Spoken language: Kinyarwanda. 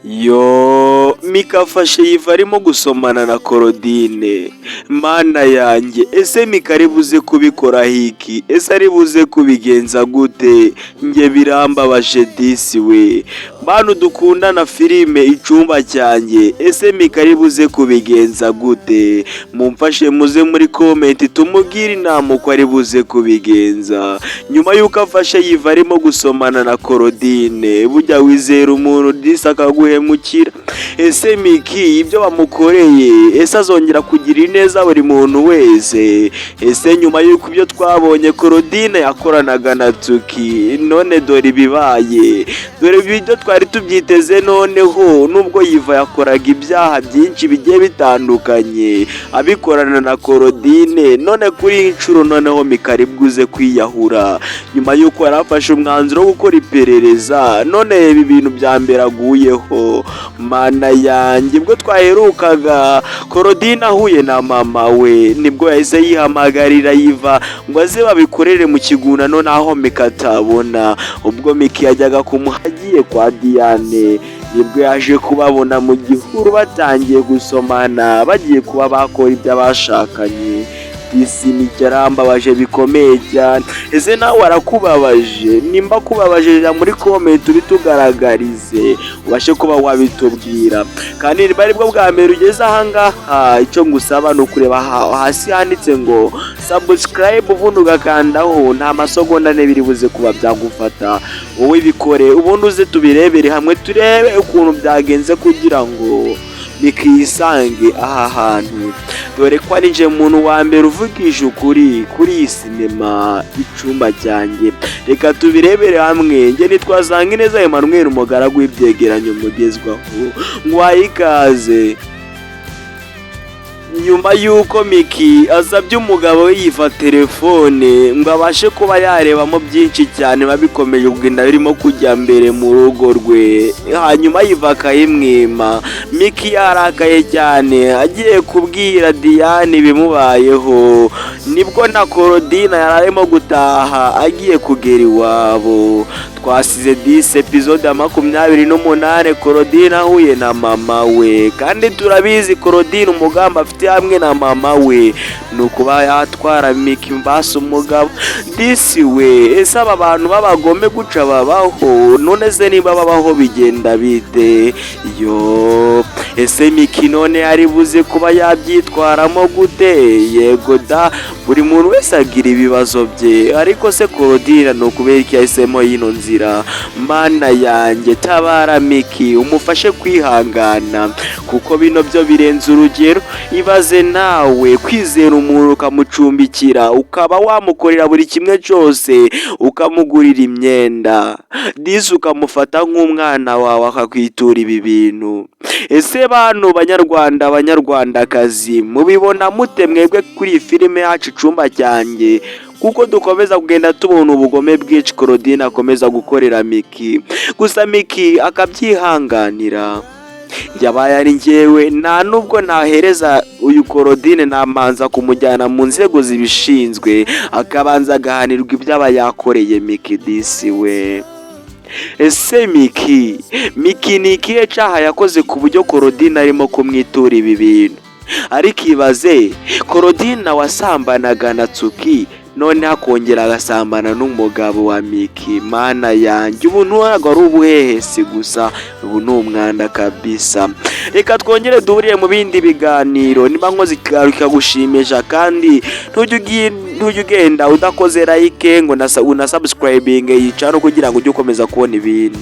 Yo mikafashe yiva arimo gusomana na Korodine, mana yanjye, ese Mika ari buze kubikora hiki? Ese ari buze kubigenza gute? Njye birambabaje disi we, bantu dukundana filime icumba cyanjye, ese Mika ari buze kubigenza gute? Mumfashe muze muri komenti tumubwire inama uko ari buze kubigenza, nyuma yuko afashe yiva arimo gusomana na Korodine. Burya wizera umuntu disi akaguhemukira? Ese Miki ibyo bamukoreye, ese azongera kugira ineza buri muntu wese? Ese nyuma yuko ibyo twabonye Korodine yakoranaga na Tsuki, none dore ibibaye, dore ibyo twari tubyiteze. Noneho nubwo yiva yakoraga ibyaha byinshi bigiye bitandukanye abikorana na Korodine, none kuri iyi nshuro noneho Mika ari bwuze kwiyahura nyuma yuko yarafashe umwanzuro wo gukora iperereza. None ibi bintu bya mbere aguyeho, mana yanjye, ubwo twaherukaga Korodine ahuye na mama we, nibwo yahise yihamagarira yiva ngo aze babikorere mu kiguna, none aho Mika atabona. Ubwo Miki yajyaga kumuhagiye kwa Diane, nibwo yaje kubabona mu gihuru batangiye gusomana, bagiye kuba bakora ibyo bashakanye. Disi Miki arambabaje bikomeye cyane. Ese nawe warakubabaje? Nimba kubabaje jya muri comment ubitugaragarize, ubashe kuba wabitubwira. Kandi niba ari bwo bwa mbere ugeze ahangaha, icyo ngusaba ni ukureba hasi handitse ngo subscribe, ubundi ugakandaho, nta masegonda ane biri buze kuba byagufata. Wowe bikore ubundi uze tubirebere hamwe, turebe ukuntu byagenze kugira ngo Miki yisange aha hantu. Dore ko ari nje muntu wa mbere uvugisha ukuri kuri iyi sinema icumba cyanjye. Reka tubirebere hamwe. Njye nitwa Zangineza Emmanuel, umugaragu w'ibyegeranyo mugezwaho. Ngwaye ikaze. Nyuma yuko Miki asabye umugabo we yiva telefone ngo abashe kuba yarebamo byinshi cyane babikomeje, ubwo inda birimo kujya mbere mu rugo rwe, hanyuma yiva akayimwima. Miki yarakaye cyane agiye kubwira Diane ibimubayeho, nibwo na Korodine yari arimo gutaha agiye kugera iwabo. Twasize 10 episode ya 28 Korodine ahuye na mama we, kandi turabizi Korodine umugamba afite hamwe na mama we ni ukuba yatwara Miki mbasa umugabo. Disi we, ese aba bantu babagome guca babaho? None se niba babaho bigenda bite? Yo, ese Miki none ari buze kuba yabyitwaramo gute? Yego da, buri muntu wese agira ibibazo bye, ariko se Korodine ni ukubera iki yahisemo yino nzira? Mana yanjye, tabara Miki, umufashe kwihangana, kuko bino byo birenze urugero. Ibaze nawe kwizera umuntu ukamucumbikira, ukaba wamukorera buri kimwe cyose, ukamugurira imyenda, disi ukamufata nk'umwana wawe akakwitura ibi bintu. Ese bantu banyarwanda, banyarwandakazi, mubibona mute mwebwe kuri iyi filime yacu icumba cyanjye? Kuko dukomeza kugenda tubona ubugome bwinshi Korodine akomeza gukorera Miki, gusa Miki akabyihanganira. Yabaye ari njyewe, nta nubwo nahereza uyu Korodine, namanza kumujyana mu nzego zibishinzwe akabanza agahanirwa ibyo aba yakoreye Miki. Disi we, ese Miki ni ikihe cyaha yakoze ku buryo Korodine arimo kumwitura ibi bintu? Ariko ibaze, Korodine wasambanaga na Tsuki, none akongera agasambana n'umugabo wa Miki. Mana yanjye, ubu ntabwo ari ubuhehesi gusa, ubu ni umwanda kabisa. Reka twongere duhuriye mu bindi biganiro, niba nkoze ikagushimisha, kandi ntujye ugenda udakoze like ngo na subscribing iyi channel kugira ngo ujye ukomeza kubona ibindi.